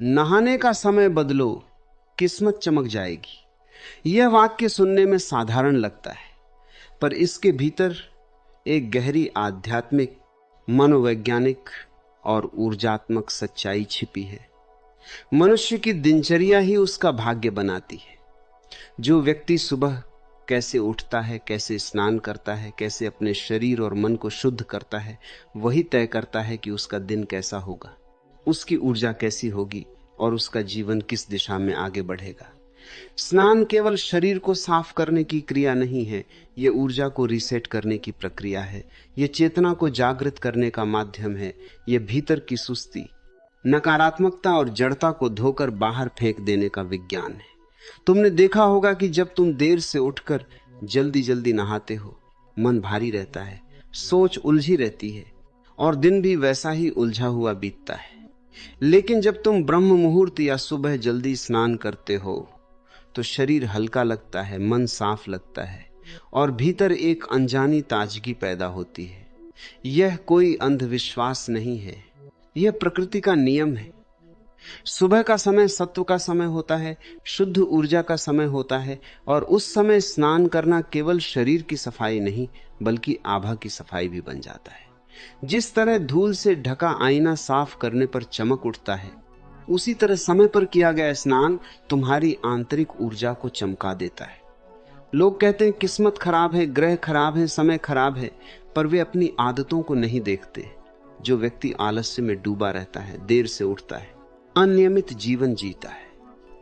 नहाने का समय बदलो, किस्मत चमक जाएगी। यह वाक्य सुनने में साधारण लगता है, पर इसके भीतर एक गहरी आध्यात्मिक, मनोवैज्ञानिक और ऊर्जात्मक सच्चाई छिपी है। मनुष्य की दिनचर्या ही उसका भाग्य बनाती है। जो व्यक्ति सुबह कैसे उठता है, कैसे स्नान करता है, कैसे अपने शरीर और मन को शुद्ध करता है, वही तय करता है कि उसका दिन कैसा होगा, उसकी ऊर्जा कैसी होगी और उसका जीवन किस दिशा में आगे बढ़ेगा। स्नान केवल शरीर को साफ करने की क्रिया नहीं है, यह ऊर्जा को रीसेट करने की प्रक्रिया है। यह चेतना को जागृत करने का माध्यम है। यह भीतर की सुस्ती, नकारात्मकता और जड़ता को धोकर बाहर फेंक देने का विज्ञान है। तुमने देखा होगा कि जब तुम देर से उठकर जल्दी जल्दी नहाते हो, मन भारी रहता है, सोच उलझी रहती है और दिन भी वैसा ही उलझा हुआ बीतता है। लेकिन जब तुम ब्रह्म मुहूर्त या सुबह जल्दी स्नान करते हो तो शरीर हल्का लगता है, मन साफ लगता है और भीतर एक अनजानी ताजगी पैदा होती है। यह कोई अंधविश्वास नहीं है, यह प्रकृति का नियम है। सुबह का समय सत्व का समय होता है, शुद्ध ऊर्जा का समय होता है और उस समय स्नान करना केवल शरीर की सफाई नहीं बल्कि आभा की सफाई भी बन जाता है। जिस तरह धूल से ढका आईना साफ करने पर चमक उठता है, उसी तरह समय पर किया गया स्नान तुम्हारी आंतरिक ऊर्जा को चमका देता है। लोग कहते हैं किस्मत खराब है, ग्रह खराब है, समय खराब है, पर वे अपनी आदतों को नहीं देखते। जो व्यक्ति आलस्य में डूबा रहता है, देर से उठता है, अनियमित जीवन जीता है,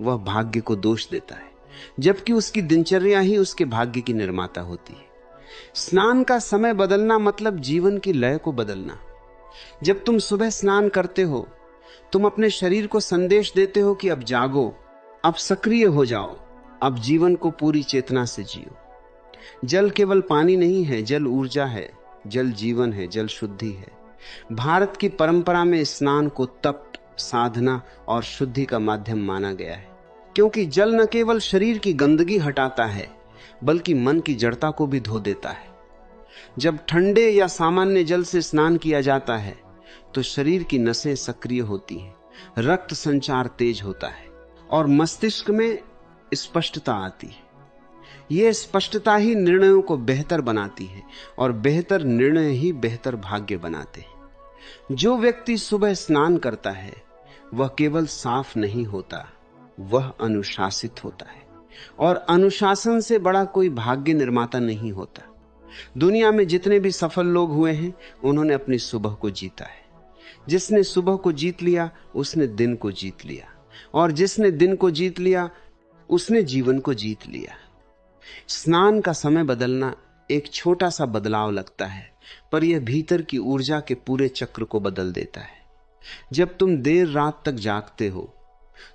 वह भाग्य को दोष देता है, जबकि उसकी दिनचर्या ही उसके भाग्य की निर्माता होती है। स्नान का समय बदलना मतलब जीवन की लय को बदलना। जब तुम सुबह स्नान करते हो, तुम अपने शरीर को संदेश देते हो कि अब जागो, अब सक्रिय हो जाओ, अब जीवन को पूरी चेतना से जियो। जल केवल पानी नहीं है, जल ऊर्जा है, जल जीवन है, जल शुद्धि है। भारत की परंपरा में स्नान को तप, साधना और शुद्धि का माध्यम माना गया है, क्योंकि जल न केवल शरीर की गंदगी हटाता है बल्कि मन की जड़ता को भी धो देता है। जब ठंडे या सामान्य जल से स्नान किया जाता है तो शरीर की नसें सक्रिय होती हैं, रक्त संचार तेज होता है और मस्तिष्क में स्पष्टता आती है। यह स्पष्टता ही निर्णयों को बेहतर बनाती है और बेहतर निर्णय ही बेहतर भाग्य बनाते हैं। जो व्यक्ति सुबह स्नान करता है वह केवल साफ नहीं होता, वह अनुशासित होता है और अनुशासन से बड़ा कोई भाग्य निर्माता नहीं होता। दुनिया में जितने भी सफल लोग हुए हैं, उन्होंने अपनी सुबह को जीता है। जिसने सुबह को जीत लिया उसने दिन को जीत लिया, और जिसने दिन को जीत लिया उसने जीवन को जीत लिया। स्नान का समय बदलना एक छोटा सा बदलाव लगता है, पर यह भीतर की ऊर्जा के पूरे चक्र को बदल देता है। जब तुम देर रात तक जागते हो,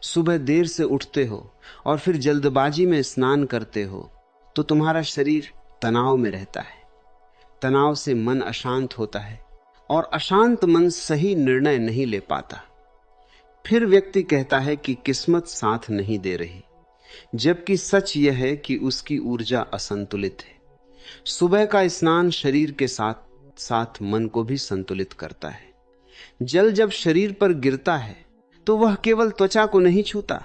सुबह देर से उठते हो और फिर जल्दबाजी में स्नान करते हो, तो तुम्हारा शरीर तनाव में रहता है। तनाव से मन अशांत होता है और अशांत मन सही निर्णय नहीं ले पाता। फिर व्यक्ति कहता है कि किस्मत साथ नहीं दे रही, जबकि सच यह है कि उसकी ऊर्जा असंतुलित है। सुबह का स्नान शरीर के साथ साथ मन को भी संतुलित करता है। जल जब शरीर पर गिरता है तो वह केवल त्वचा को नहीं छूता,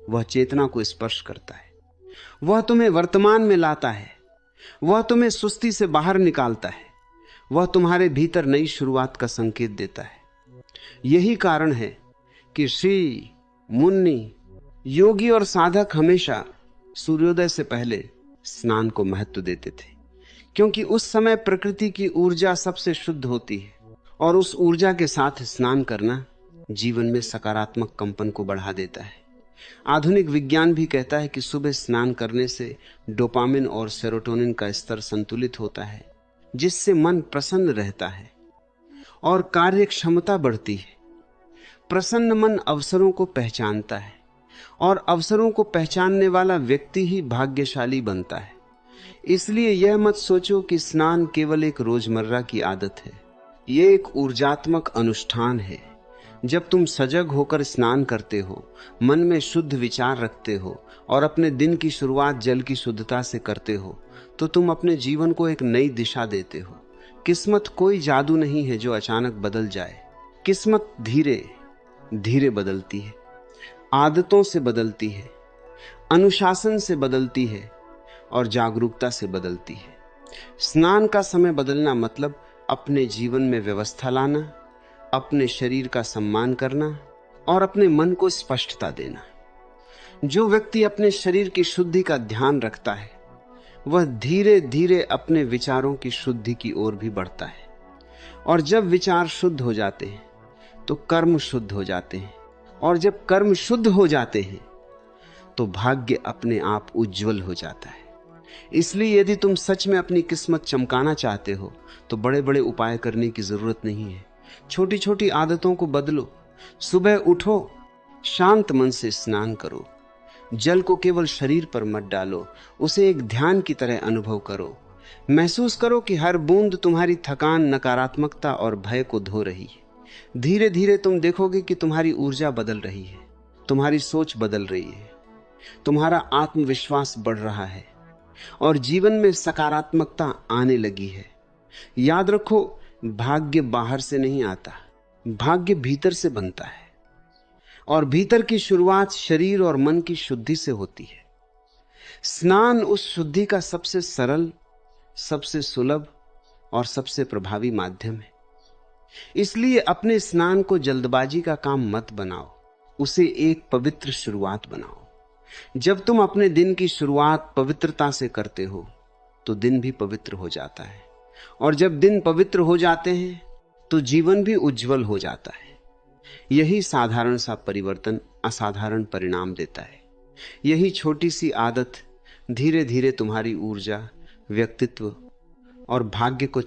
वह चेतना को स्पर्श करता है। वह तुम्हें वर्तमान में लाता है, वह तुम्हें सुस्ती से बाहर निकालता है, वह तुम्हारे भीतर नई शुरुआत का संकेत देता है। यही कारण है कि ऋषि, मुनि, योगी और साधक हमेशा सूर्योदय से पहले स्नान को महत्व देते थे, क्योंकि उस समय प्रकृति की ऊर्जा सबसे शुद्ध होती है और उस ऊर्जा के साथ स्नान करना जीवन में सकारात्मक कंपन को बढ़ा देता है। आधुनिक विज्ञान भी कहता है कि सुबह स्नान करने से डोपामिन और सेरोटोनिन का स्तर संतुलित होता है, जिससे मन प्रसन्न रहता है और कार्य क्षमता बढ़ती है। प्रसन्न मन अवसरों को पहचानता है और अवसरों को पहचानने वाला व्यक्ति ही भाग्यशाली बनता है। इसलिए यह मत सोचो कि स्नान केवल एक रोजमर्रा की आदत है, यह एक ऊर्जात्मक अनुष्ठान है। जब तुम सजग होकर स्नान करते हो, मन में शुद्ध विचार रखते हो और अपने दिन की शुरुआत जल की शुद्धता से करते हो, तो तुम अपने जीवन को एक नई दिशा देते हो। किस्मत कोई जादू नहीं है जो अचानक बदल जाए। किस्मत धीरे, धीरे बदलती है, आदतों से बदलती है, अनुशासन से बदलती है और जागरूकता से बदलती है। स्नान का समय बदलना मतलब अपने जीवन में व्यवस्था लाना, अपने शरीर का सम्मान करना और अपने मन को स्पष्टता देना। जो व्यक्ति अपने शरीर की शुद्धि का ध्यान रखता है वह धीरे धीरे अपने विचारों की शुद्धि की ओर भी बढ़ता है, और जब विचार शुद्ध हो जाते हैं तो कर्म शुद्ध हो जाते हैं, और जब कर्म शुद्ध हो जाते हैं तो भाग्य अपने आप उज्जवल हो जाता है। इसलिए यदि तुम सच में अपनी किस्मत चमकाना चाहते हो तो बड़े बड़े उपाय करने की जरूरत नहीं है। छोटी छोटी आदतों को बदलो। सुबह उठो, शांत मन से स्नान करो, जल को केवल शरीर पर मत डालो, उसे एक ध्यान की तरह अनुभव करो। महसूस करो कि हर बूंद तुम्हारी थकान, नकारात्मकता और भय को धो रही है। धीरे धीरे तुम देखोगे कि तुम्हारी ऊर्जा बदल रही है, तुम्हारी सोच बदल रही है, तुम्हारा आत्मविश्वास बढ़ रहा है और जीवन में सकारात्मकता आने लगी है। याद रखो, भाग्य बाहर से नहीं आता, भाग्य भीतर से बनता है, और भीतर की शुरुआत शरीर और मन की शुद्धि से होती है। स्नान उस शुद्धि का सबसे सरल, सबसे सुलभ और सबसे प्रभावी माध्यम है। इसलिए अपने स्नान को जल्दबाजी का काम मत बनाओ, उसे एक पवित्र शुरुआत बनाओ। जब तुम अपने दिन की शुरुआत पवित्रता से करते हो तो दिन भी पवित्र हो जाता है, और जब दिन पवित्र हो जाते हैं तो जीवन भी उज्जवल हो जाता है। यही साधारण सा परिवर्तन असाधारण परिणाम देता है। यही छोटी सी आदत धीरे धीरे तुम्हारी ऊर्जा, व्यक्तित्व और भाग्य को